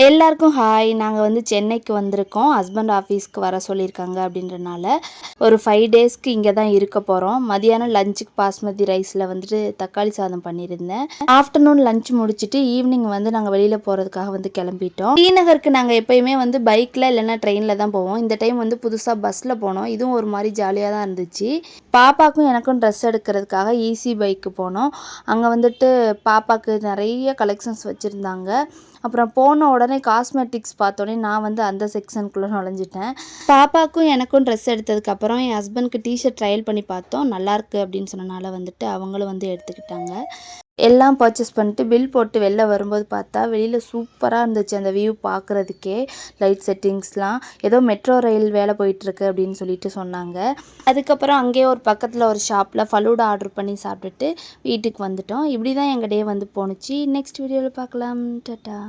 எல்லாருக்கும் ஹாய். நாங்கள் வந்து சென்னைக்கு வந்திருக்கோம். ஹஸ்பண்ட் ஆஃபீஸ்க்கு வர சொல்லியிருக்காங்க அப்படின்றனால ஒரு 5 டேஸ்க்கு இங்கே தான் இருக்க போகிறோம். மதியானம் லஞ்சுக்கு பாஸ்மதி ரைஸில் வந்துட்டு தக்காளி சாதம் பண்ணியிருந்தேன். ஆஃப்டர்நூன் லஞ்ச் முடிச்சுட்டு ஈவினிங் வந்து நாங்கள் வெளியில் போகிறதுக்காக வந்து கிளம்பிட்டோம். ஸ்ரீநகருக்கு நாங்கள் எப்போயுமே வந்து பைக்கில் இல்லைன்னா ட்ரெயினில் தான் போவோம். இந்த டைம் வந்து புதுசாக பஸ்ஸில் போனோம். இதுவும் ஒரு மாதிரி ஜாலியாக தான் இருந்துச்சு. பாப்பாக்கும் எனக்கும் ட்ரெஸ் எடுக்கிறதுக்காக ஈஸி பைக்கு போனோம். அங்கே வந்துட்டு பாப்பாவுக்கு நிறைய கலெக்ஷன்ஸ் வச்சுருந்தாங்க. அப்புறம் போன உடனே காஸ்மெட்டிக்ஸ் பார்த்தோன்னே நான் வந்து அந்த செக்ஷனுக்குள்ளே நுழைஞ்சிட்டேன். பாப்பாவுக்கும் எனக்கும் ட்ரெஸ் எடுத்ததுக்கப்புறம் என் ஹஸ்பண்ட்க்கு டிஷர்ட் ட்ரையல் பண்ணி பார்த்தோம். நல்லாயிருக்கு அப்படின்னு சொன்னனால வந்துட்டு அவங்களும் வந்து எடுத்துக்கிட்டாங்க. எல்லாம் பர்ச்சேஸ் பண்ணிட்டு பில் போட்டு வெளில வரும்போது பார்த்தா வெளியில் சூப்பராக இருந்துச்சு அந்த வியூ பார்க்குறதுக்கே. லைட் செட்டிங்ஸ்லாம் ஏதோ மெட்ரோ ரயில் வேலை போயிட்டுருக்கு அப்படின்னு சொல்லிட்டு சொன்னாங்க. அதுக்கப்புறம் அங்கேயே ஒரு பக்கத்தில் ஒரு ஷாப்பில் ஃபலூடா ஆர்டர் பண்ணி சாப்பிட்டுட்டு வீட்டுக்கு வந்துட்டோம். இப்படி தான் எங்கள் டே வந்து போணுச்சு. நெக்ஸ்ட் வீடியோவில் பார்க்கலாம். டாட்டா.